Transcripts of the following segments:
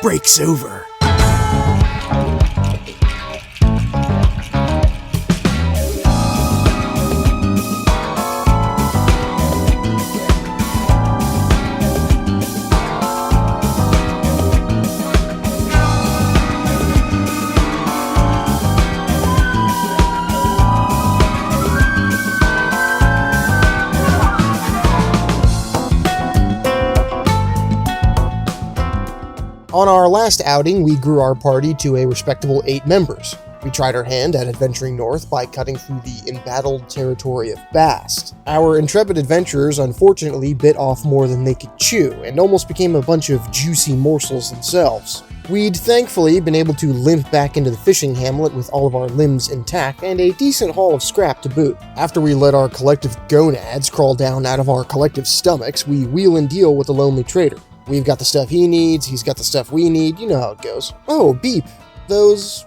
breaks over. On our last outing, we grew our party to a respectable 8 members. We tried our hand at adventuring north by cutting through the embattled territory of Bast. Our intrepid adventurers unfortunately bit off more than they could chew, and almost became a bunch of juicy morsels themselves. We'd thankfully been able to limp back into the fishing hamlet with all of our limbs intact and a decent haul of scrap to boot. After we let our collective gonads crawl down out of our collective stomachs, we wheel and deal with the lonely trader. We've got the stuff he needs, he's got the stuff we need, you know how it goes. Oh, beep. Those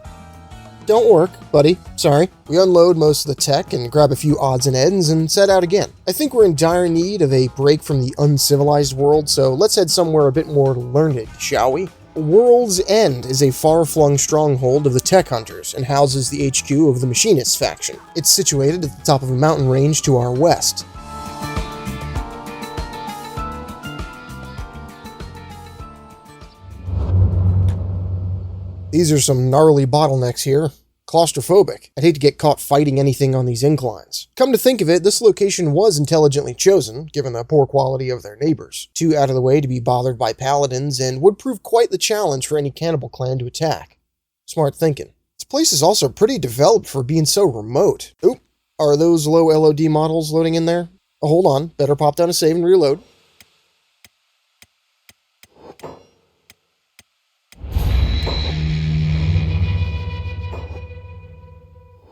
don't work, buddy. Sorry. We unload most of the tech and grab a few odds and ends and set out again. I think we're in dire need of a break from the uncivilized world, so let's head somewhere a bit more learned, shall we? World's End is a far-flung stronghold of the Tech Hunters and houses the HQ of the Machinists faction. It's situated at the top of a mountain range to our west. These are some gnarly bottlenecks here. Claustrophobic. I'd hate to get caught fighting anything on these inclines. Come to think of it, this location was intelligently chosen, given the poor quality of their neighbors. Too out of the way to be bothered by paladins, and would prove quite the challenge for any cannibal clan to attack. Smart thinking. This place is also pretty developed for being so remote. Oop, are those low LOD models loading in there? Oh, hold on, better pop down a save and reload.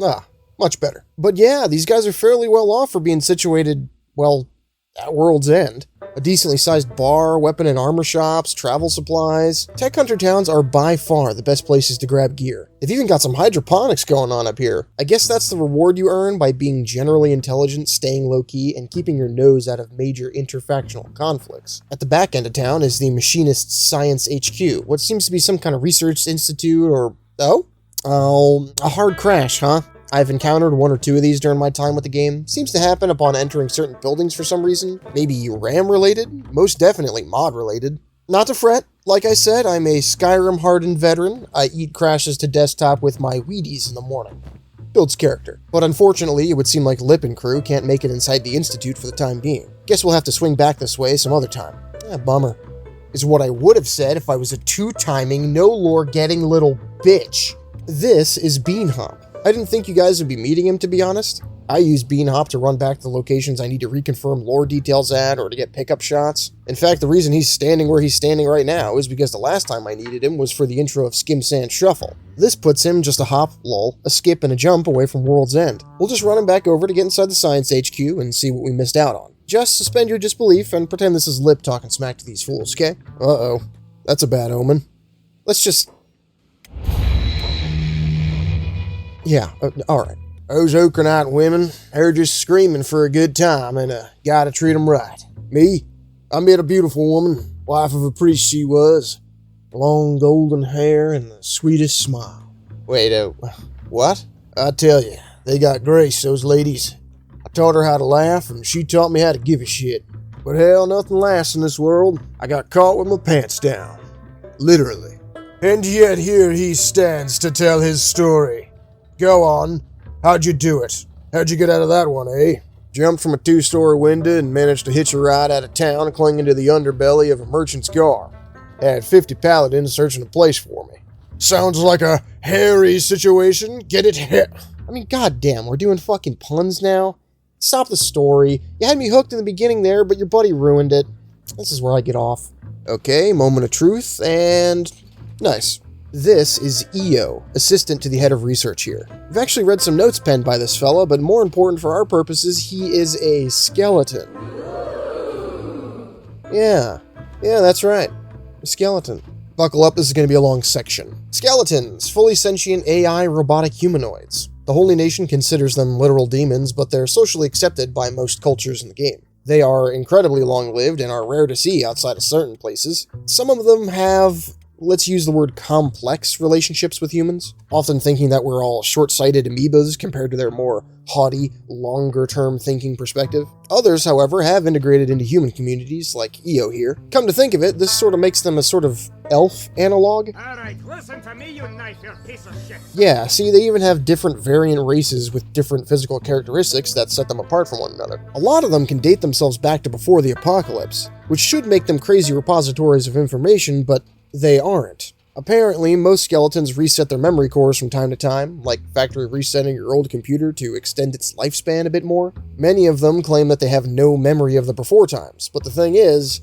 Ah, much better. But yeah, these guys are fairly well off for being situated, well, at World's End. A decently sized bar, weapon and armor shops, travel supplies. Tech Hunter towns are by far the best places to grab gear. They've even got some hydroponics going on up here. I guess that's the reward you earn by being generally intelligent, staying low-key, and keeping your nose out of major interfactional conflicts. At the back end of town is the Machinists Science HQ, what seems to be some kind of research institute or... Oh, a hard crash, huh? I've encountered 1 or 2 of these during my time with the game. Seems to happen upon entering certain buildings for some reason. Maybe RAM-related? Most definitely mod-related. Not to fret. Like I said, I'm a Skyrim-hardened veteran. I eat crashes to desktop with my Wheaties in the morning. Builds character. But unfortunately, it would seem like Lip and crew can't make it inside the Institute for the time being. Guess we'll have to swing back this way some other time. Bummer. Is what I would have said if I was a 2-timing, no-lore-getting little bitch. This is Beanhop. I didn't think you guys would be meeting him, to be honest. I use Beanhop to run back to the locations I need to reconfirm lore details at or to get pickup shots. In fact, the reason he's standing where he's standing right now is because the last time I needed him was for the intro of Skim Sand Shuffle. This puts him just a hop, lol, a skip, and a jump away from World's End. We'll just run him back over to get inside the Science HQ and see what we missed out on. Just suspend your disbelief and pretend this is Lip talking smack to these fools, okay? Uh-oh. That's a bad omen. Let's just... Yeah, alright. Those Okranite women, they're just screaming for a good time, and gotta treat them right. Me? I met a beautiful woman, wife of a priest she was. Long golden hair and the sweetest smile. Wait, what? I tell you, they got grace, those ladies. I taught her how to laugh, and she taught me how to give a shit. But hell, nothing lasts in this world. I got caught with my pants down. Literally. And yet here he stands to tell his story. Go on. How'd you do it? How'd you get out of that one, eh? Jumped from a 2-story window and managed to hitch a ride out of town clinging to the underbelly of a merchant's car. Had 50 paladins searching a place for me. Sounds like a hairy situation. Get it? I mean, goddamn, we're doing fucking puns now? Stop the story. You had me hooked in the beginning there, but your buddy ruined it. This is where I get off. Okay, moment of truth, and... nice. This is EO, assistant to the head of research here. We've actually read some notes penned by this fella, but more important for our purposes, he is a skeleton. Yeah, that's right. A skeleton. Buckle up, this is going to be a long section. Skeletons, fully sentient AI robotic humanoids. The Holy Nation considers them literal demons, but they're socially accepted by most cultures in the game. They are incredibly long-lived and are rare to see outside of certain places. Some of them have let's use the word complex relationships with humans, often thinking that we're all short-sighted amoebas compared to their more haughty, longer-term thinking perspective. Others, however, have integrated into human communities, like Io here. Come to think of it, this sort of makes them a sort of elf analog. Alright, listen to me, you knife-eared piece of shit. Yeah, see, they even have different variant races with different physical characteristics that set them apart from one another. A lot of them can date themselves back to before the apocalypse, which should make them crazy repositories of information, but they aren't. Apparently, most skeletons reset their memory cores from time to time, like factory resetting your old computer to extend its lifespan a bit more. Many of them claim that they have no memory of the before times, but the thing is,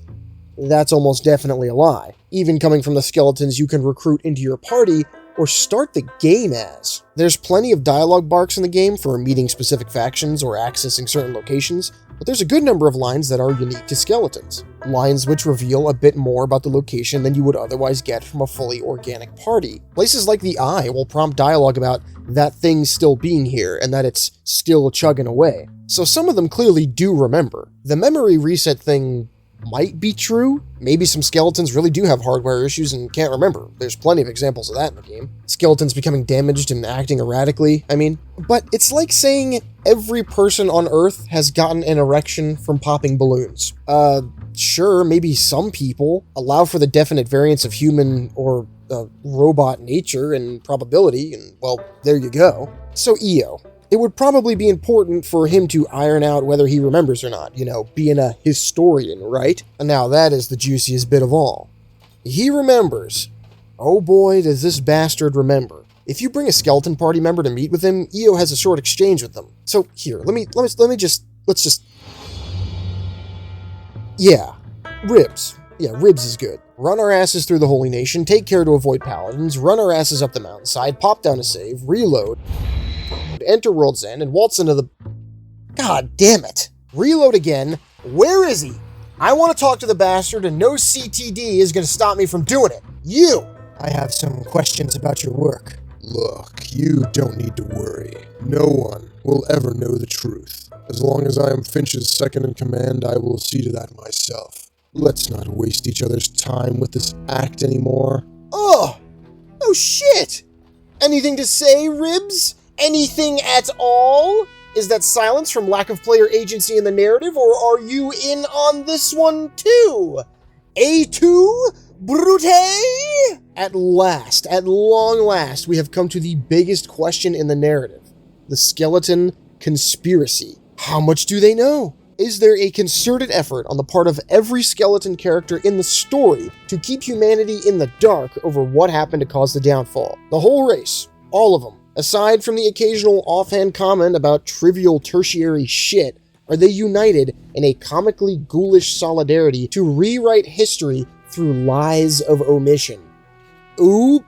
that's almost definitely a lie, even coming from the skeletons you can recruit into your party or start the game as. There's plenty of dialogue barks in the game for meeting specific factions or accessing certain locations, but there's a good number of lines that are unique to skeletons. Lines which reveal a bit more about the location than you would otherwise get from a fully organic party. Places like the Eye will prompt dialogue about that thing still being here and that it's still chugging away. So some of them clearly do remember. The memory reset thing might be true. Maybe some skeletons really do have hardware issues and can't remember. There's plenty of examples of that in the game. Skeletons becoming damaged and acting erratically, But it's like saying every person on Earth has gotten an erection from popping balloons. Sure, maybe some people allow for the definite variance of human or robot nature and probability, and well, there you go. So Io. It would probably be important for him to iron out whether he remembers or not, being a historian, right? And now that is the juiciest bit of all. He remembers. Oh boy, does this bastard remember. If you bring a skeleton party member to meet with him, Io has a short exchange with them. So here, Yeah, ribs. Yeah, ribs is good. Run our asses through the Holy Nation, take care to avoid paladins, run our asses up the mountainside, pop down a save, reload, enter World's End, and waltz into the... God damn it. Reload again. Where is he? I want to talk to the bastard, and no CTD is going to stop me from doing it. You! I have some questions about your work. Look, you don't need to worry. No one will ever know the truth. As long as I am Finch's second in command, I will see to that myself. Let's not waste each other's time with this act anymore. Oh shit! Anything to say, Ribs? Anything at all? Is that silence from lack of player agency in the narrative, or are you in on this one too? A2? Brute? At long last, we have come to the biggest question in the narrative. The skeleton conspiracy. How much do they know? Is there a concerted effort on the part of every skeleton character in the story to keep humanity in the dark over what happened to cause the downfall? The whole race. All of them. Aside from the occasional offhand comment about trivial tertiary shit, are they united in a comically ghoulish solidarity to rewrite history through lies of omission? I'm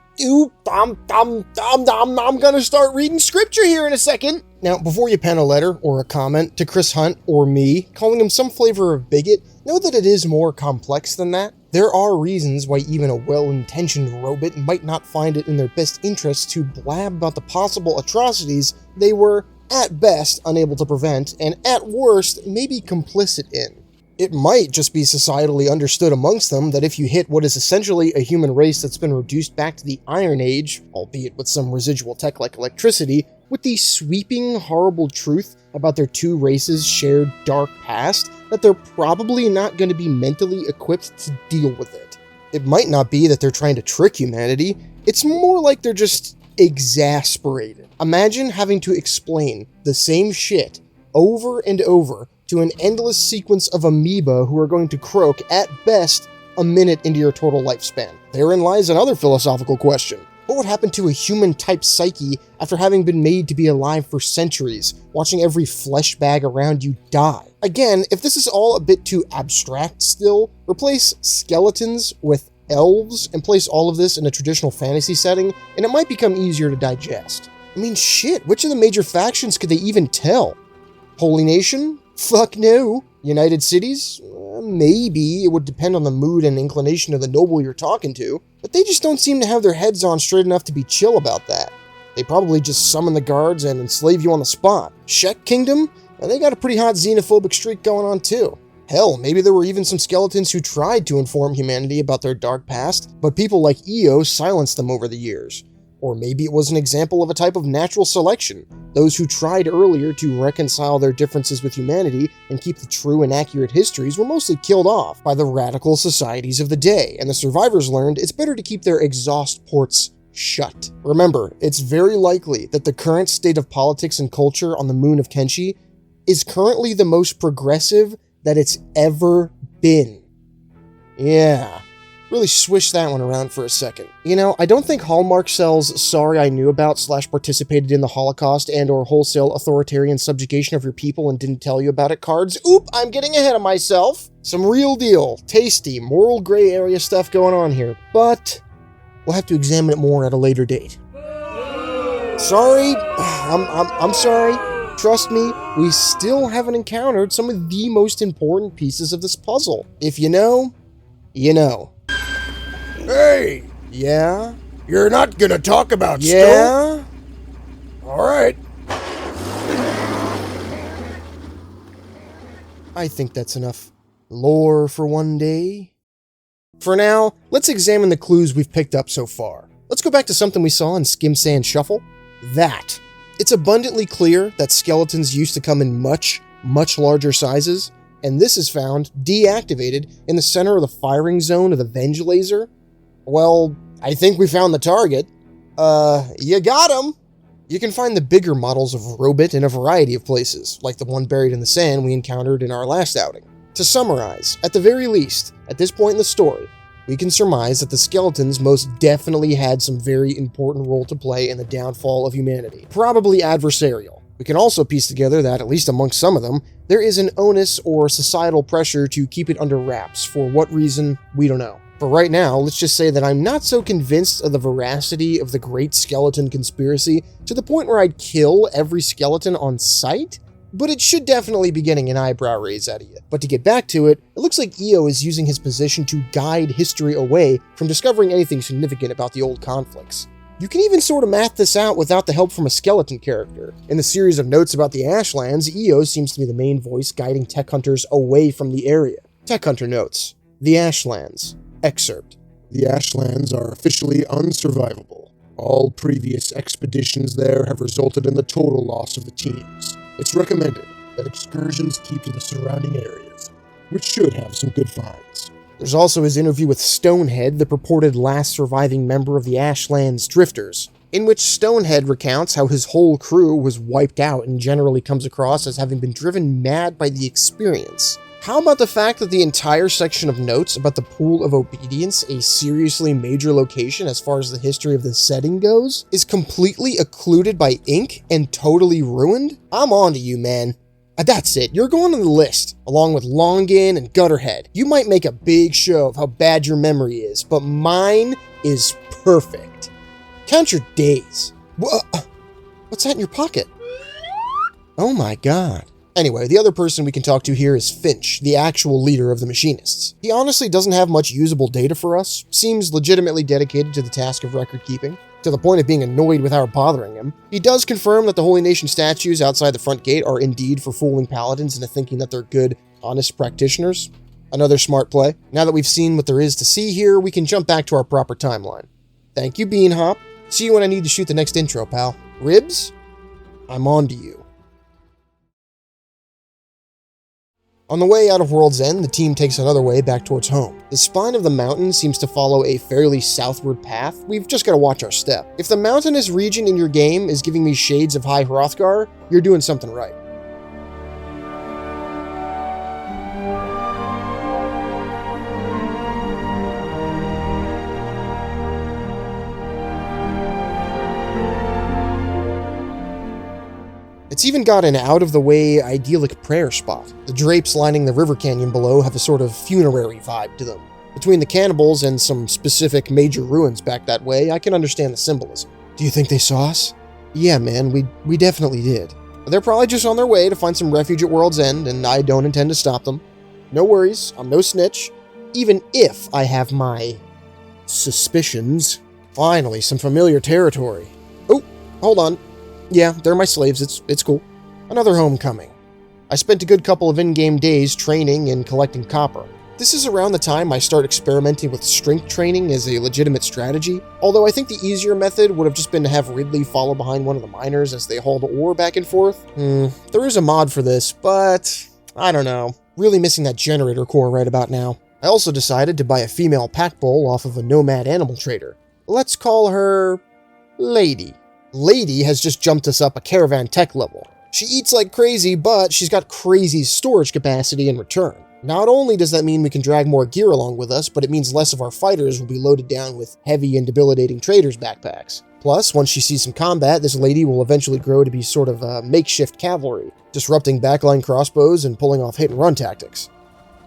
gonna start reading scripture here in a second. Now, before you pen a letter or a comment to Chris Hunt or me, calling him some flavor of bigot, know that it is more complex than that. There are reasons why even a well-intentioned robot might not find it in their best interest to blab about the possible atrocities they were, at best, unable to prevent, and at worst, maybe complicit in. It might just be societally understood amongst them that if you hit what is essentially a human race that's been reduced back to the Iron Age, albeit with some residual tech like electricity, with the sweeping, horrible truth about their two races' shared dark past, that they're probably not going to be mentally equipped to deal with it. It might not be that they're trying to trick humanity, it's more like they're just exasperated. Imagine having to explain the same shit over and over to an endless sequence of amoeba who are going to croak, at best, a minute into your total lifespan. Therein lies another philosophical question. What would happen to a human-type psyche after having been made to be alive for centuries, watching every flesh bag around you die? Again, if this is all a bit too abstract still, replace skeletons with elves and place all of this in a traditional fantasy setting, and it might become easier to digest. I mean, shit, which of the major factions could they even tell? Holy Nation? Fuck no. United Cities? Maybe. It would depend on the mood and inclination of the noble you're talking to, but they just don't seem to have their heads on straight enough to be chill about that. They probably just summon the guards and enslave you on the spot. Shek Kingdom? They got a pretty hot xenophobic streak going on too. Hell, maybe there were even some skeletons who tried to inform humanity about their dark past, but people like Io silenced them over the years. Or maybe it was an example of a type of natural selection. Those who tried earlier to reconcile their differences with humanity and keep the true and accurate histories were mostly killed off by the radical societies of the day, and the survivors learned it's better to keep their exhaust ports shut. Remember, it's very likely that the current state of politics and culture on the moon of Kenshi is currently the most progressive that it's ever been. Yeah. Really swish that one around for a second. You know, I don't think Hallmark sells Sorry I Knew About / participated in the Holocaust and or wholesale authoritarian subjugation of your people and didn't tell you about it cards. Oop, I'm getting ahead of myself. Some real deal, tasty, moral gray area stuff going on here. But we'll have to examine it more at a later date. Sorry, I'm sorry. Trust me, we still haven't encountered some of the most important pieces of this puzzle. If you know, you know. Hey! Yeah? You're not gonna talk about Yeah? Alright. I think that's enough lore for one day. For now, let's examine the clues we've picked up so far. Let's go back to something we saw in Skim Sand Shuffle. That. It's abundantly clear that skeletons used to come in much, much larger sizes, and this is found deactivated in the center of the firing zone of the Venge Laser. Well, I think we found the target. You got him! You can find the bigger models of Robit in a variety of places, like the one buried in the sand we encountered in our last outing. To summarize, at the very least, at this point in the story, we can surmise that the skeletons most definitely had some very important role to play in the downfall of humanity, probably adversarial. We can also piece together that, at least amongst some of them, there is an onus or societal pressure to keep it under wraps. For what reason, we don't know. For right now, let's just say that I'm not so convinced of the veracity of the Great Skeleton Conspiracy to the point where I'd kill every skeleton on sight, but it should definitely be getting an eyebrow raise out of you. But to get back to it, it looks like Io is using his position to guide history away from discovering anything significant about the old conflicts. You can even sort of math this out without the help from a skeleton character. In the series of notes about the Ashlands, Io seems to be the main voice guiding tech hunters away from the area. Tech hunter notes, the Ashlands. Excerpt. The Ashlands are officially unsurvivable. All previous expeditions there have resulted in the total loss of the teams. It's recommended that excursions keep to the surrounding areas, which should have some good finds. There's also his interview with Stonehead, the purported last surviving member of the Ashlands Drifters, in which Stonehead recounts how his whole crew was wiped out and generally comes across as having been driven mad by the experience. How about the fact that the entire section of notes about the Pool of Obedience, a seriously major location as far as the history of the setting goes, is completely occluded by ink and totally ruined? I'm on to you, man. That's it, you're going on the list, along with Longin and Gutterhead. You might make a big show of how bad your memory is, but mine is perfect. Count your days. What's that in your pocket? Oh my god. Anyway, the other person we can talk to here is Finch, the actual leader of the Machinists. He honestly doesn't have much usable data for us, seems legitimately dedicated to the task of record keeping, to the point of being annoyed with our bothering him. He does confirm that the Holy Nation statues outside the front gate are indeed for fooling paladins into thinking that they're good, honest practitioners. Another smart play. Now that we've seen what there is to see here, we can jump back to our proper timeline. Thank you, Beanhop. See you when I need to shoot the next intro, pal. Ribs? I'm on to you. On the way out of World's End, the team takes another way back towards home. The spine of the mountain seems to follow a fairly southward path. We've just got to watch our step. If the mountainous region in your game is giving me shades of High Hrothgar, you're doing something right. It's even got an out-of-the-way, idyllic prayer spot. The drapes lining the river canyon below have a sort of funerary vibe to them. Between the cannibals and some specific major ruins back that way, I can understand the symbolism. Do you think they saw us? Yeah, man, we definitely did. They're probably just on their way to find some refuge at World's End, and I don't intend to stop them. No worries, I'm no snitch, even if I have my suspicions. Finally, some familiar territory. Oh, hold on. Yeah, they're my slaves, it's cool. Another homecoming. I spent a good couple of in-game days training and collecting copper. This is around the time I start experimenting with strength training as a legitimate strategy, although I think the easier method would have just been to have Ridley follow behind one of the miners as they haul the ore back and forth. There is a mod for this, but I don't know. Really missing that generator core right about now. I also decided to buy a female pack bull off of a nomad animal trader. Let's call her Lady. Lady has just jumped us up a caravan tech level. She eats like crazy, but she's got crazy storage capacity in return. Not only does that mean we can drag more gear along with us, but it means less of our fighters will be loaded down with heavy and debilitating traders' backpacks. Plus, once she sees some combat, this lady will eventually grow to be sort of a makeshift cavalry, disrupting backline crossbows and pulling off hit-and-run tactics.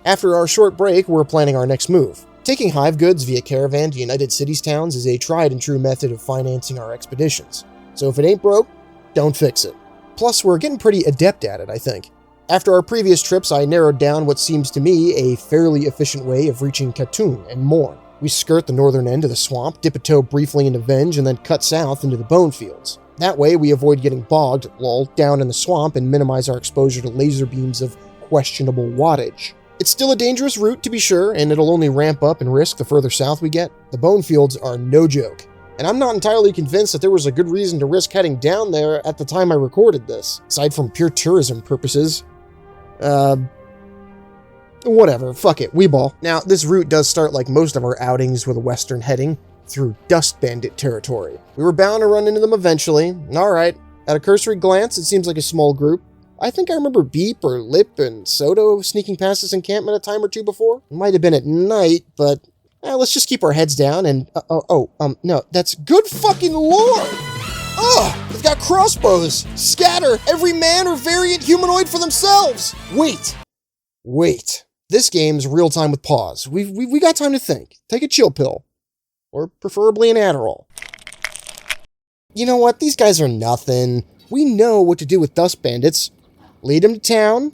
After our short break, we're planning our next move. Taking hive goods via caravan to United Cities towns is a tried-and-true method of financing our expeditions. So if it ain't broke, don't fix it. Plus, we're getting pretty adept at it, I think. After our previous trips, I narrowed down what seems to me a fairly efficient way of reaching Khatun and Mourning. We skirt the northern end of the swamp, dip a toe briefly into Venge, and then cut south into the bone fields. That way, we avoid getting bogged, down in the swamp and minimize our exposure to laser beams of questionable wattage. It's still a dangerous route, to be sure, and it'll only ramp up in risk the further south we get. The bone fields are no joke. And I'm not entirely convinced that there was a good reason to risk heading down there at the time I recorded this, aside from pure tourism purposes. Whatever, fuck it, we ball. Now, this route does start like most of our outings with a western heading, through Dust Bandit territory. We were bound to run into them eventually. Alright, at a cursory glance, it seems like a small group. I think I remember Beep or Lip and Soto sneaking past this encampment a time or two before. It might have been at night, but let's just keep our heads down and, no, that's good fucking lord! Ugh! They've got crossbows! Scatter every man or variant humanoid for themselves! Wait. This game's real time with pause. We got time to think. Take a chill pill. Or preferably an Adderall. You know what? These guys are nothing. We know what to do with dust bandits. Lead them to town,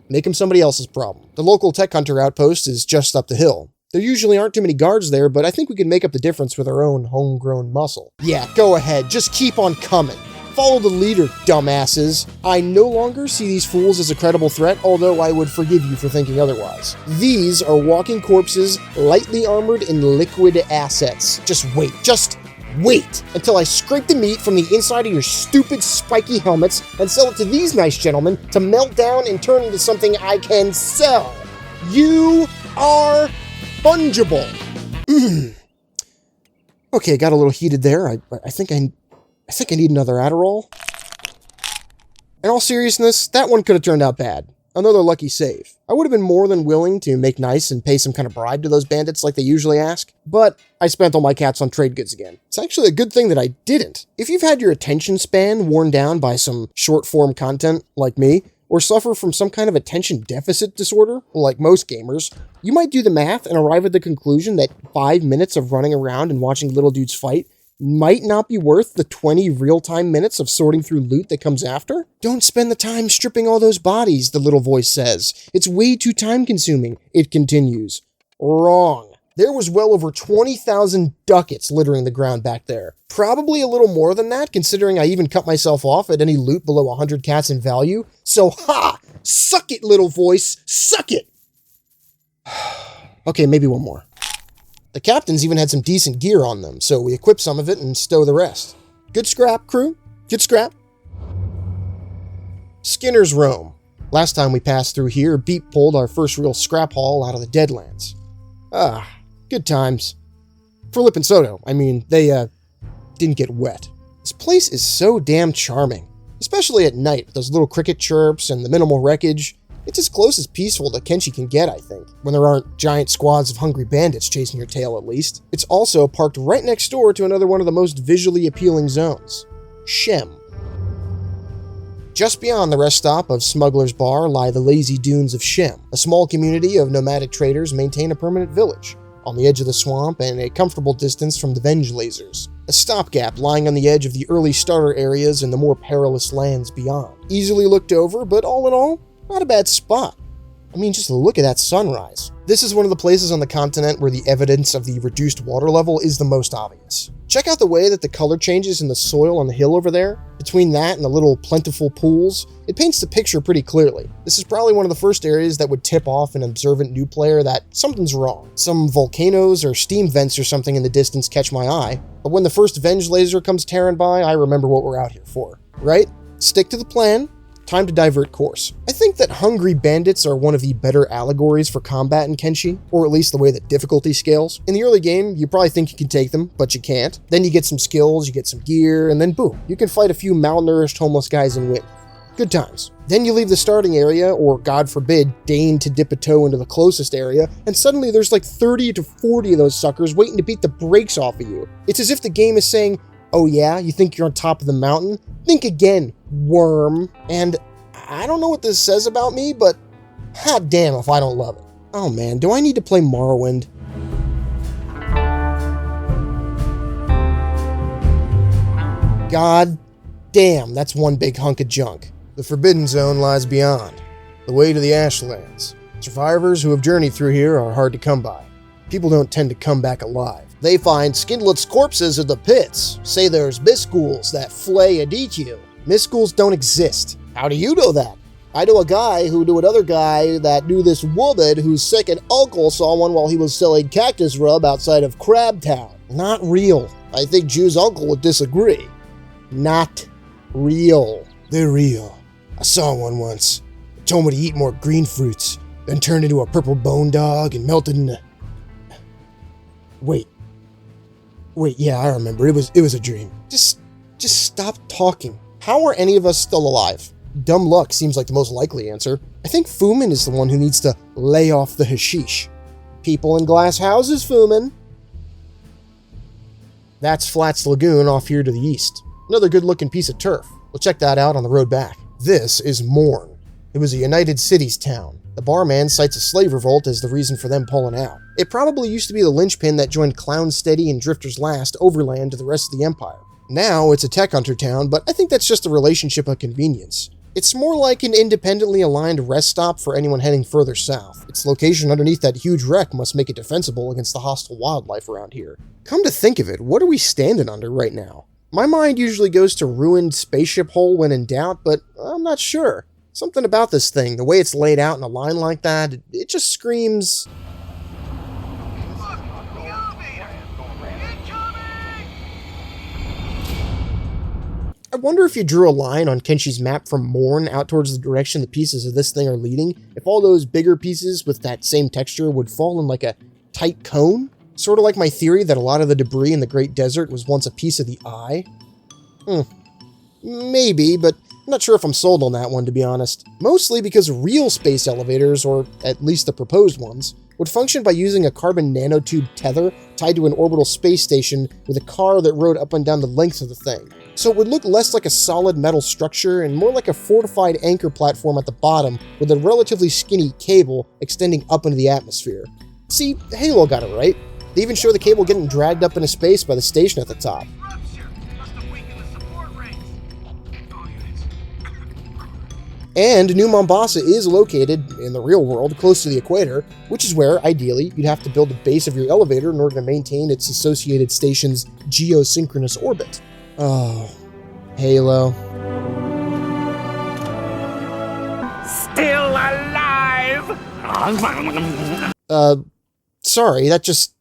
make them somebody else's problem. The local tech hunter outpost is just up the hill. There usually aren't too many guards there, but I think we can make up the difference with our own homegrown muscle. Yeah, go ahead. Just keep on coming. Follow the leader, dumbasses. I no longer see these fools as a credible threat, although I would forgive you for thinking otherwise. These are walking corpses, lightly armored and liquid assets. Just wait until I scrape the meat from the inside of your stupid spiky helmets and sell it to these nice gentlemen to melt down and turn into something I can sell. You are fungible. Okay, got a little heated there. I think I need another Adderall. In all seriousness, that one could have turned out bad. Another lucky save. I would have been more than willing to make nice and pay some kind of bribe to those bandits like they usually ask, but I spent all my cats on trade goods again. It's actually a good thing that I didn't. If you've had your attention span worn down by some short-form content like me, or suffer from some kind of attention deficit disorder, like most gamers, you might do the math and arrive at the conclusion that 5 minutes of running around and watching little dudes fight might not be worth the 20 real-time minutes of sorting through loot that comes after? Don't spend the time stripping all those bodies, the little voice says. It's way too time-consuming, it continues. Wrong. There was well over 20,000 ducats littering the ground back there. Probably a little more than that, considering I even cut myself off at any loot below 100 cats in value. So, suck it, little voice! Suck it! Okay, maybe one more. The captains even had some decent gear on them, so we equipped some of it and stow the rest. Good scrap, crew. Good scrap. Skinner's Roam. Last time we passed through here, Beep pulled our first real scrap haul out of the Deadlands. Good times. For Lip and Soto, I mean, they, didn't get wet. This place is so damn charming, especially at night with those little cricket chirps and the minimal wreckage. It's as close as peaceful to Kenshi can get, I think, when there aren't giant squads of hungry bandits chasing your tail at least. It's also parked right next door to another one of the most visually appealing zones, Shem. Just beyond the rest stop of Smuggler's Bar lie the lazy dunes of Shem. A small community of nomadic traders maintain a permanent village, on the edge of the swamp and a comfortable distance from the Venge lasers. A stopgap lying on the edge of the early starter areas and the more perilous lands beyond. Easily looked over, but all in all, not a bad spot. I mean, just look at that sunrise. This is one of the places on the continent where the evidence of the reduced water level is the most obvious. Check out the way that the color changes in the soil on the hill over there. Between that and the little plentiful pools, it paints the picture pretty clearly. This is probably one of the first areas that would tip off an observant new player that something's wrong. Some volcanoes or steam vents or something in the distance catch my eye, but when the first Venge laser comes tearing by, I remember what we're out here for, right? Stick to the plan. Time to divert course. I think that hungry bandits are one of the better allegories for combat in Kenshi, or at least the way that difficulty scales. In the early game, you probably think you can take them, but you can't. Then you get some skills, you get some gear, and then boom, you can fight a few malnourished homeless guys and win. Good times. Then you leave the starting area, or God forbid, deign to dip a toe into the closest area, and suddenly there's like 30 to 40 of those suckers waiting to beat the brakes off of you. It's as if the game is saying, oh yeah, you think you're on top of the mountain? Think again, worm. And I don't know what this says about me, but hot damn if I don't love it. Oh man, do I need to play Morrowind? God damn, that's one big hunk of junk. The Forbidden Zone lies beyond. The way to the Ashlands. Survivors who have journeyed through here are hard to come by. People don't tend to come back alive. They find skinless corpses in the pits, say there's misghouls that flay and eat you. Misghouls don't exist. How do you know that? I know a guy who knew another guy that knew this woman whose second uncle saw one while he was selling cactus rub outside of Crabtown. Not real. I think Jew's uncle would disagree. Not real. They're real. I saw one once. It told me to eat more green fruits, then turned into a purple bone dog and melted in a... Wait, yeah, I remember. It was a dream. Just stop talking. How are any of us still alive? Dumb luck seems like the most likely answer. I think Fumin is the one who needs to lay off the hashish. People in glass houses, Fumin. That's Flats Lagoon off here to the east. Another good-looking piece of turf. We'll check that out on the road back. This is Mourning. It was a United Cities town. The barman cites a slave revolt as the reason for them pulling out. It probably used to be the linchpin that joined Clownsteady and Drifter's Last overland to the rest of the Empire. Now it's a tech hunter town, but I think that's just a relationship of convenience. It's more like an independently aligned rest stop for anyone heading further south. Its location underneath that huge wreck must make it defensible against the hostile wildlife around here. Come to think of it, what are we standing under right now? My mind usually goes to ruined spaceship hull when in doubt, but I'm not sure. Something about this thing, the way it's laid out in a line like that, it just screams... I wonder if you drew a line on Kenshi's map from Mourn out towards the direction the pieces of this thing are leading, if all those bigger pieces with that same texture would fall in like a tight cone? Sort of like my theory that a lot of the debris in the Great Desert was once a piece of the eye? Maybe, but I'm not sure if I'm sold on that one, to be honest. Mostly because real space elevators, or at least the proposed ones, would function by using a carbon nanotube tether tied to an orbital space station with a car that rode up and down the length of the thing. So it would look less like a solid metal structure and more like a fortified anchor platform at the bottom with a relatively skinny cable extending up into the atmosphere. See, Halo got it right. They even show the cable getting dragged up into space by the station at the top. And New Mombasa is located, in the real world, close to the equator, which is where, ideally, you'd have to build a base of your elevator in order to maintain its associated station's geosynchronous orbit. Oh, Halo. Still alive! Sorry, that just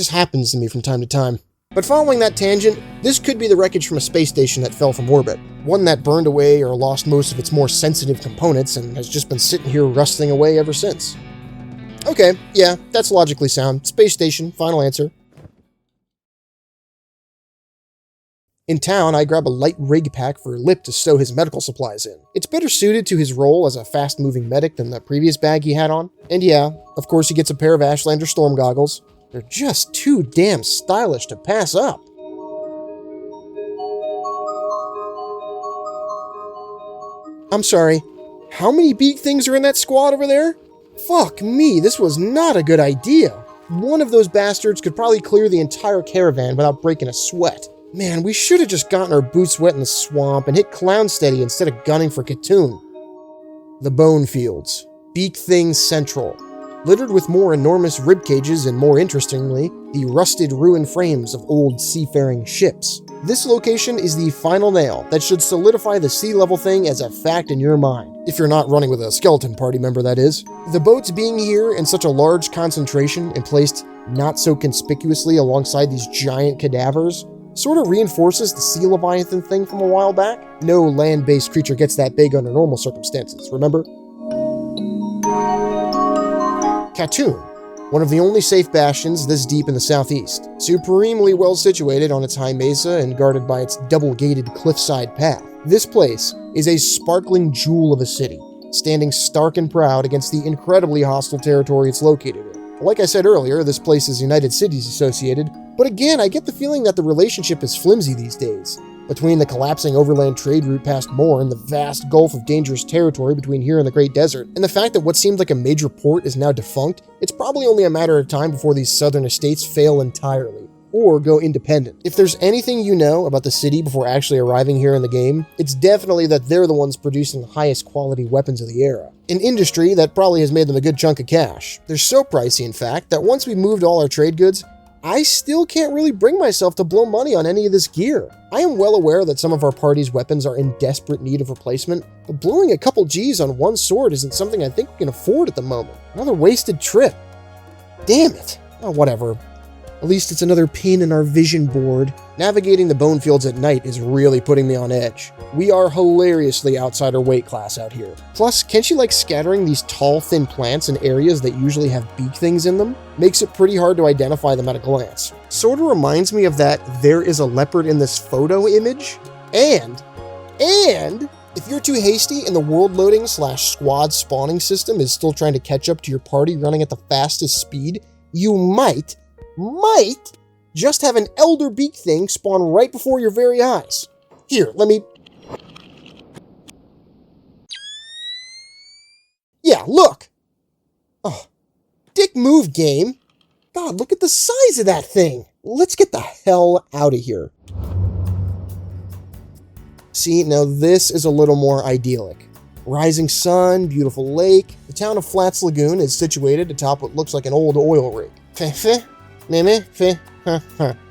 happens to me from time to time. But following that tangent, this could be the wreckage from a space station that fell from orbit. One that burned away or lost most of its more sensitive components and has just been sitting here rusting away ever since. Okay, yeah, that's logically sound. Space station, final answer. In town, I grab a light rig pack for Lip to stow his medical supplies in. It's better suited to his role as a fast-moving medic than the previous bag he had on. And yeah, of course he gets a pair of Ashlander storm goggles. They're just too damn stylish to pass up. I'm sorry, how many beak things are in that squad over there? Fuck me, this was not a good idea. One of those bastards could probably clear the entire caravan without breaking a sweat. Man, we should have just gotten our boots wet in the swamp and hit Clownsteady instead of gunning for Katoon. The Bone Fields. Beak Things Central. Littered with more enormous rib cages and, more interestingly, the rusted ruined frames of old seafaring ships. This location is the final nail that should solidify the sea level thing as a fact in your mind. If you're not running with a skeleton party member, that is. The boats being here in such a large concentration and placed not so conspicuously alongside these giant cadavers sort of reinforces the sea leviathan thing from a while back. No land-based creature gets that big under normal circumstances, remember? Khatun, one of the only safe bastions this deep in the southeast, supremely well situated on its high mesa and guarded by its double-gated cliffside path. This place is a sparkling jewel of a city, standing stark and proud against the incredibly hostile territory it's located in. Like I said earlier, this place is United Cities associated, but again, I get the feeling that the relationship is flimsy these days. Between the collapsing overland trade route past Mourning, the vast gulf of dangerous territory between here and the Great Desert, and the fact that what seemed like a major port is now defunct, it's probably only a matter of time before these southern estates fail entirely, or go independent. If there's anything you know about the city before actually arriving here in the game, it's definitely that they're the ones producing the highest quality weapons of the era. An industry that probably has made them a good chunk of cash. They're so pricey, in fact, that once we moved all our trade goods, I still can't really bring myself to blow money on any of this gear. I am well aware that some of our party's weapons are in desperate need of replacement, but blowing a couple G's on one sword isn't something I think we can afford at the moment. Another wasted trip. Damn it. Oh, whatever. At least it's another pin in our vision board. Navigating the bone fields at night is really putting me on edge. We are hilariously outside our weight class out here. Plus, Kenshi likes scattering these tall, thin plants in areas that usually have beak things in them. Makes it pretty hard to identify them at a glance. Sorta reminds me of that there is a leopard in this photo image. And if you're too hasty and the world loading / squad spawning system is still trying to catch up to your party running at the fastest speed, you might just have an elder beak thing spawn right before your very eyes. Here, let me... Yeah, look! Oh, dick move, game. God, look at the size of that thing. Let's get the hell out of here. See, now this is a little more idyllic. Rising sun, beautiful lake. The town of Flats Lagoon is situated atop what looks like an old oil rig.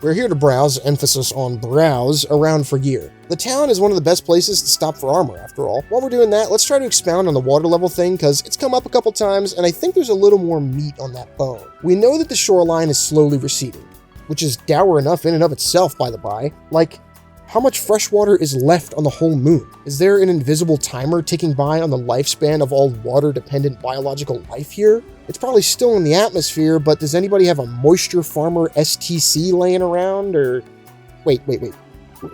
We're here to browse, emphasis on browse, around for gear. The town is one of the best places to stop for armor, after all. While we're doing that, let's try to expound on the water level thing, because it's come up a couple times, and I think there's a little more meat on that bone. We know that the shoreline is slowly receding, which is dour enough in and of itself, by the by. Like, how much fresh water is left on the whole moon? Is there an invisible timer ticking by on the lifespan of all water-dependent biological life here? It's probably still in the atmosphere, but does anybody have a moisture farmer STC laying around, or... Wait.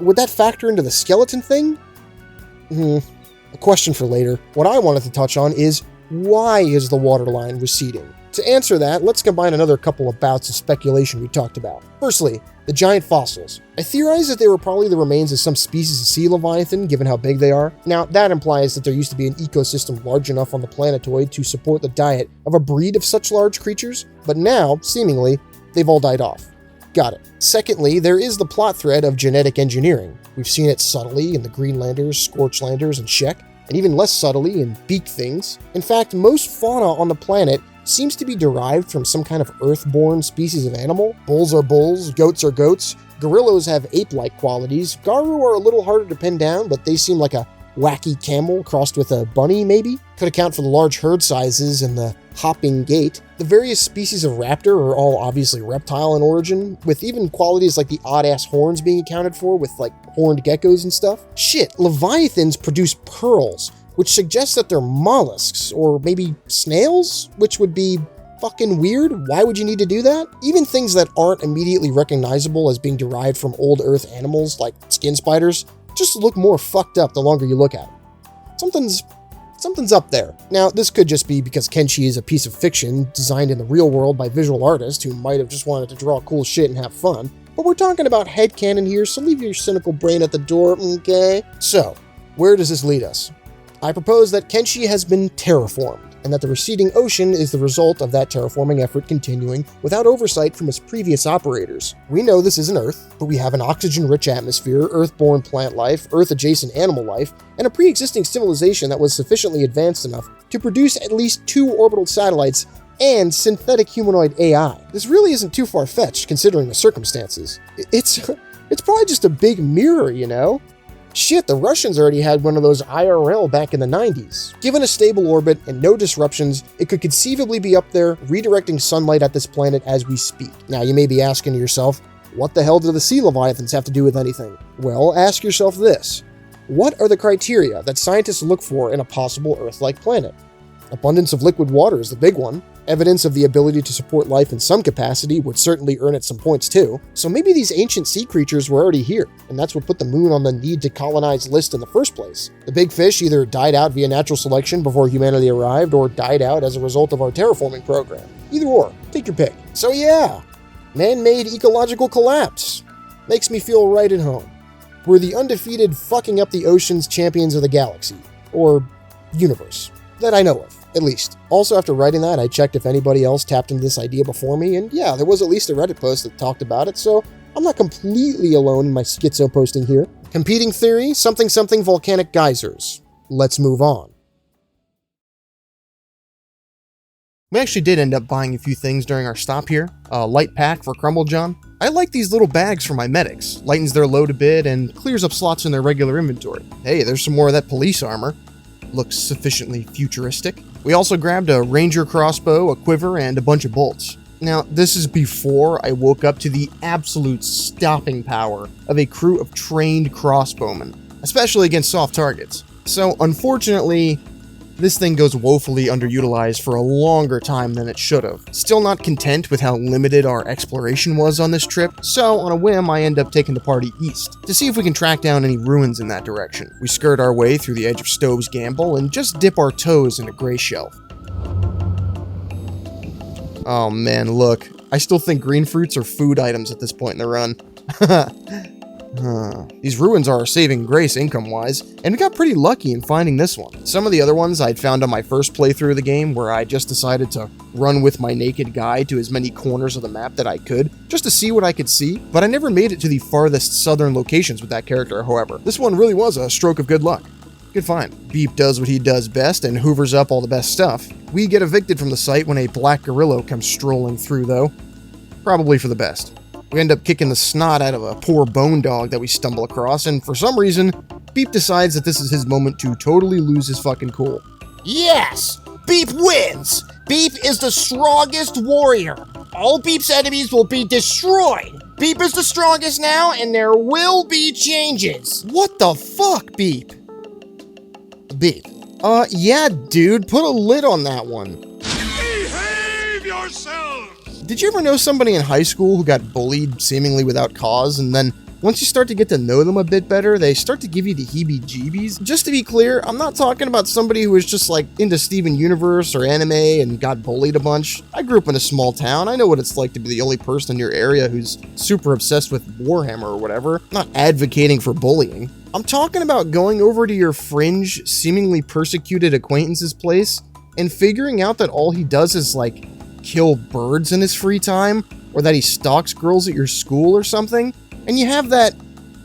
Would that factor into the skeleton thing? A question for later. What I wanted to touch on is, why is the waterline receding? To answer that, let's combine another couple of bouts of speculation we talked about. Firstly, the giant fossils. I theorize that they were probably the remains of some species of sea leviathan, given how big they are. Now, that implies that there used to be an ecosystem large enough on the planetoid to support the diet of a breed of such large creatures, but now, seemingly, they've all died off. Got it. Secondly, there is the plot thread of genetic engineering. We've seen it subtly in the Greenlanders, Scorchlanders, and Shek, and even less subtly in beak things. In fact, most fauna on the planet seems to be derived from some kind of earth-born species of animal. Bulls are bulls, goats are goats, gorillas have ape-like qualities, Garu are a little harder to pin down, but they seem like a wacky camel crossed with a bunny, maybe? Could account for the large herd sizes and the hopping gait. The various species of raptor are all obviously reptile in origin, with even qualities like the odd-ass horns being accounted for with, like, horned geckos and stuff. Shit, leviathans produce pearls, which suggests that they're mollusks, or maybe snails, which would be fucking weird. Why would you need to do that? Even things that aren't immediately recognizable as being derived from old Earth animals, like skin spiders, just look more fucked up the longer you look at them. Something's up there. Now, this could just be because Kenshi is a piece of fiction designed in the real world by visual artists who might have just wanted to draw cool shit and have fun, but we're talking about headcanon here, so leave your cynical brain at the door, okay? So, where does this lead us? I propose that Kenshi has been terraformed, and that the receding ocean is the result of that terraforming effort continuing without oversight from its previous operators. We know this isn't Earth, but we have an oxygen-rich atmosphere, Earth-born plant life, Earth-adjacent animal life, and a pre-existing civilization that was sufficiently advanced enough to produce at least 2 orbital satellites and synthetic humanoid AI. This really isn't too far-fetched considering the circumstances. It's probably just a big mirror, you know? Shit, the Russians already had one of those IRL back in the 90s. Given a stable orbit and no disruptions, it could conceivably be up there, redirecting sunlight at this planet as we speak. Now, you may be asking yourself, what the hell do the sea leviathans have to do with anything? Well, ask yourself this. What are the criteria that scientists look for in a possible Earth-like planet? Abundance of liquid water is the big one. Evidence of the ability to support life in some capacity would certainly earn it some points too. So maybe these ancient sea creatures were already here, and that's what put the moon on the need to colonize list in the first place. The big fish either died out via natural selection before humanity arrived, or died out as a result of our terraforming program. Either or, take your pick. So yeah, man-made ecological collapse. Makes me feel right at home. We're the undefeated fucking up the oceans champions of the galaxy. Or universe. That I know of. At least. Also, after writing that, I checked if anybody else tapped into this idea before me, and yeah, there was at least a Reddit post that talked about it, so I'm not completely alone in my schizo posting here. Competing theory, something volcanic geysers. Let's move on. We actually did end up buying a few things during our stop here. A light pack for Crumble John. I like these little bags for my medics. Lightens their load a bit and clears up slots in their regular inventory. Hey, there's some more of that police armor. Looks sufficiently futuristic. We also grabbed a ranger crossbow, a quiver, and a bunch of bolts. Now, this is before I woke up to the absolute stopping power of a crew of trained crossbowmen, especially against soft targets. So, unfortunately, this thing goes woefully underutilized for a longer time than it should have. Still not content with how limited our exploration was on this trip, so on a whim I end up taking the party east, to see if we can track down any ruins in that direction. We skirt our way through the edge of Stove's Gamble and just dip our toes into Grey Shelf. Oh man, look. I still think green fruits are food items at this point in the run. These ruins are our saving grace income-wise, and we got pretty lucky in finding this one. Some of the other ones I'd found on my first playthrough of the game, where I just decided to run with my naked guide to as many corners of the map that I could, just to see what I could see, but I never made it to the farthest southern locations with that character, however. This one really was a stroke of good luck. Good find. Beep does what he does best and hoovers up all the best stuff. We get evicted from the site when a black gorilla comes strolling through, though. Probably for the best. We end up kicking the snot out of a poor bone dog that we stumble across, and for some reason, Beep decides that this is his moment to totally lose his fucking cool. Yes! Beep wins! Beep is the strongest warrior. All Beep's enemies will be destroyed. Beep is the strongest now, and there will be changes. What the fuck, Beep? Beep. Yeah, dude, put a lid on that one. Behave yourself! Did you ever know somebody in high school who got bullied seemingly without cause, and then once you start to get to know them a bit better, they start to give you the heebie-jeebies? Just to be clear, I'm not talking about somebody who was just like into Steven Universe or anime and got bullied a bunch. I grew up in a small town. I know what it's like to be the only person in your area who's super obsessed with Warhammer or whatever. I'm not advocating for bullying. I'm talking about going over to your fringe, seemingly persecuted acquaintance's place and figuring out that all he does is like kill birds in his free time, or that he stalks girls at your school or something, and you have that,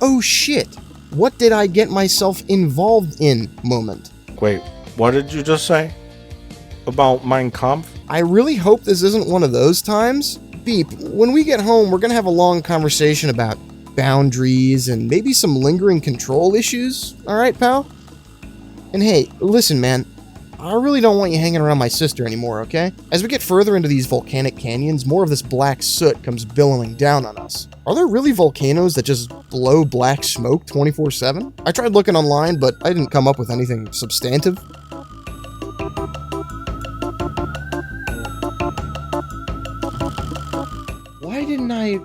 oh shit, what did I get myself involved in moment. Wait, what did you just say? About Mein Kampf? I really hope this isn't one of those times. Beep, when we get home, we're gonna have a long conversation about boundaries and maybe some lingering control issues, alright, pal? And hey, listen, man, I really don't want you hanging around my sister anymore, okay? As we get further into these volcanic canyons, more of this black soot comes billowing down on us. Are there really volcanoes that just blow black smoke 24/7? I tried looking online, but I didn't come up with anything substantive. Why didn't I...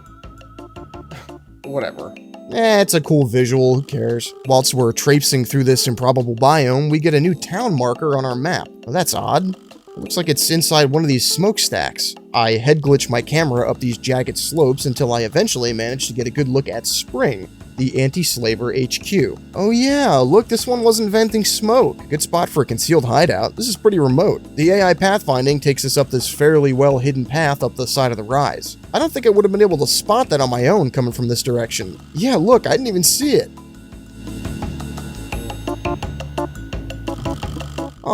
Whatever. It's a cool visual, who cares? Whilst we're traipsing through this improbable biome, we get a new town marker on our map. Well, that's odd. It looks like it's inside one of these smokestacks. I head glitch my camera up these jagged slopes until I eventually manage to get a good look at Spring, the anti-slaver HQ. Oh yeah, look, this one wasn't venting smoke. Good spot for a concealed hideout. This is pretty remote. The AI pathfinding takes us up this fairly well-hidden path up the side of the rise. I don't think I would have been able to spot that on my own coming from this direction. Yeah, look, I didn't even see it.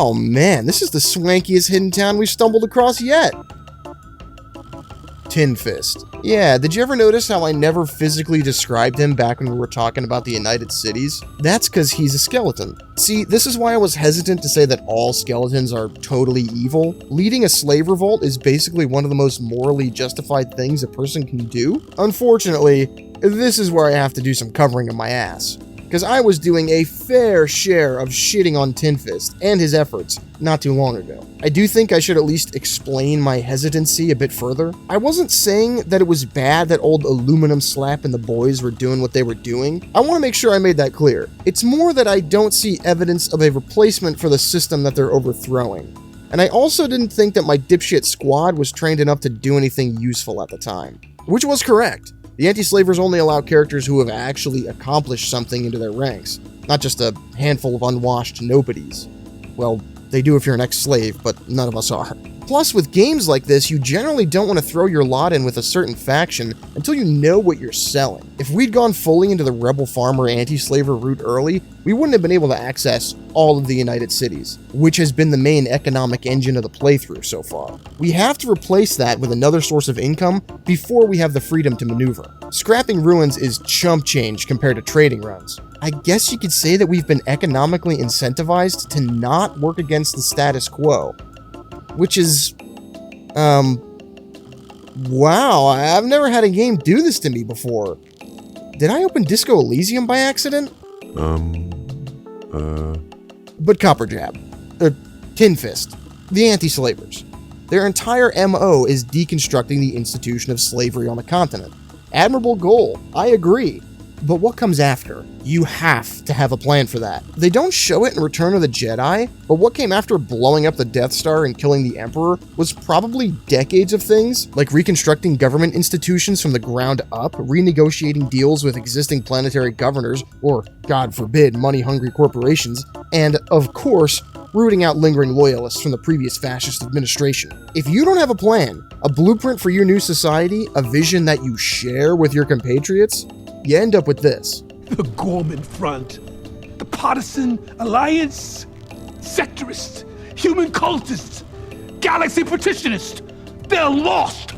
Oh man, this is the swankiest hidden town we've stumbled across yet. Tin Fist. Yeah, did you ever notice how I never physically described him back when we were talking about the United Cities? That's because he's a skeleton. See, this is why I was hesitant to say that all skeletons are totally evil. Leading a slave revolt is basically one of the most morally justified things a person can do. Unfortunately, this is where I have to do some covering of my ass, because I was doing a fair share of shitting on Tin Fist and his efforts not too long ago. I do think I should at least explain my hesitancy a bit further. I wasn't saying that it was bad that old Aluminum Slap and the boys were doing what they were doing. I want to make sure I made that clear. It's more that I don't see evidence of a replacement for the system that they're overthrowing. And I also didn't think that my dipshit squad was trained enough to do anything useful at the time. Which was correct. The anti-slavers only allow characters who have actually accomplished something into their ranks, not just a handful of unwashed nobodies. Well, they do if you're an ex-slave, but none of us are. Plus, with games like this, you generally don't want to throw your lot in with a certain faction until you know what you're selling. If we'd gone fully into the rebel farmer anti-slaver route early, we wouldn't have been able to access all of the United Cities, which has been the main economic engine of the playthrough so far. We have to replace that with another source of income before we have the freedom to maneuver. Scrapping ruins is chump change compared to trading runs. I guess you could say that we've been economically incentivized to not work against the status quo. Which is, wow, I've never had a game do this to me before. Did I open Disco Elysium by accident? But Copper Jab, Tin Fist, the anti-slavers. Their entire MO is deconstructing the institution of slavery on the continent. Admirable goal, I agree. But what comes after? You have to have a plan for that. They don't show it in Return of the Jedi, but what came after blowing up the Death Star and killing the Emperor was probably decades of things, like reconstructing government institutions from the ground up, renegotiating deals with existing planetary governors, or, God forbid, money-hungry corporations, and, of course, rooting out lingering loyalists from the previous fascist administration. If you don't have a plan, a blueprint for your new society, a vision that you share with your compatriots, you end up with this. The Gorman Front, the Partisan Alliance, sectorists, human cultists, galaxy partitionists, they're lost.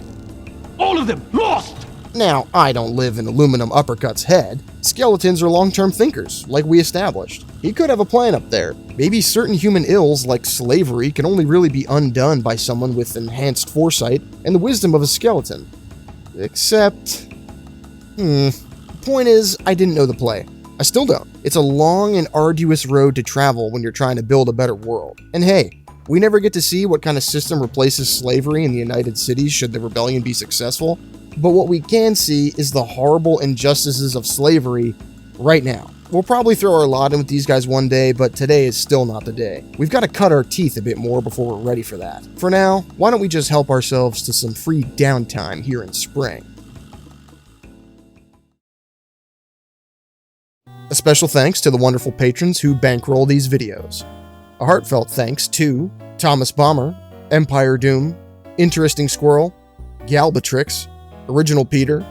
All of them lost. Now, I don't live in Aluminum Uppercut's head. Skeletons are long-term thinkers, like we established. He could have a plan up there. Maybe certain human ills, like slavery, can only really be undone by someone with enhanced foresight and the wisdom of a skeleton. Except... Point is, I didn't know the play. I still don't. It's a long and arduous road to travel when you're trying to build a better world. And hey, we never get to see what kind of system replaces slavery in the United Cities should the rebellion be successful, but what we can see is the horrible injustices of slavery right now. We'll probably throw our lot in with these guys one day, but today is still not the day. We've got to cut our teeth a bit more before we're ready for that. For now, why don't we just help ourselves to some free downtime here in Spring? A special thanks to the wonderful patrons who bankroll these videos. A heartfelt thanks to Thomas Bomber, Empire Doom, Interesting Squirrel, Galbatrix, Original Peter,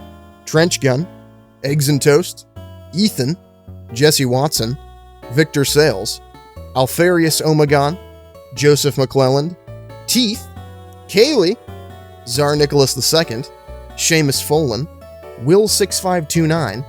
Trench Gun, Eggs and Toast, Ethan, Jesse Watson, Victor Sales, Alfarius Omegon, Joseph McClelland, Teeth, Kaylee, Tsar Nicholas II, Seamus Folan, Will6529,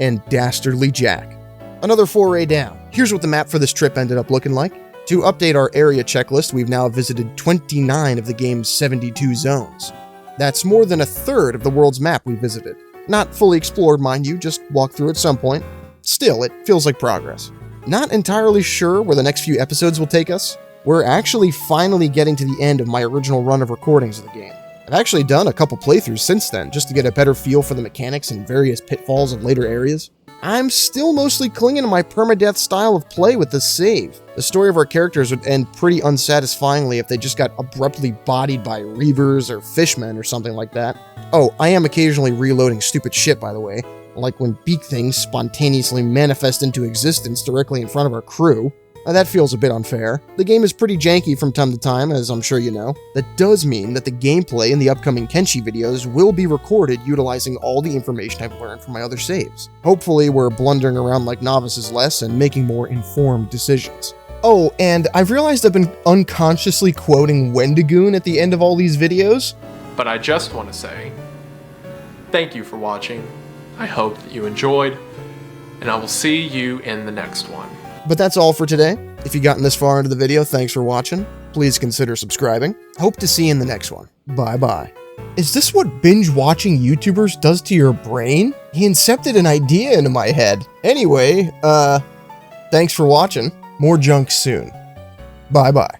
and Dastardly Jack. Another foray down. Here's what the map for this trip ended up looking like. To update our area checklist, we've now visited 29 of the game's 72 zones. That's more than a third of the world's map we visited. Not fully explored, mind you, just walked through at some point. Still, it feels like progress. Not entirely sure where the next few episodes will take us. We're actually finally getting to the end of my original run of recordings of the game. I've actually done a couple playthroughs since then, just to get a better feel for the mechanics and various pitfalls of later areas. I'm still mostly clinging to my permadeath style of play with the save. The story of our characters would end pretty unsatisfyingly if they just got abruptly bodied by reavers or fishmen or something like that. Oh, I am occasionally reloading stupid shit, by the way, like when beak things spontaneously manifest into existence directly in front of our crew. That feels a bit unfair. The game is pretty janky from time to time, as I'm sure you know. That does mean that the gameplay in the upcoming Kenshi videos will be recorded utilizing all the information I've learned from my other saves. Hopefully we're blundering around like novices less and making more informed decisions. Oh, and I've realized I've been unconsciously quoting Wendigoon at the end of all these videos. But I just want to say, thank you for watching. I hope that you enjoyed, and I will see you in the next one. But that's all for today. If you've gotten this far into the video, thanks for watching. Please consider subscribing. Hope to see you in the next one. Bye-bye. Is this what binge-watching YouTubers does to your brain? He incepted an idea into my head. Anyway, thanks for watching. More junk soon. Bye-bye.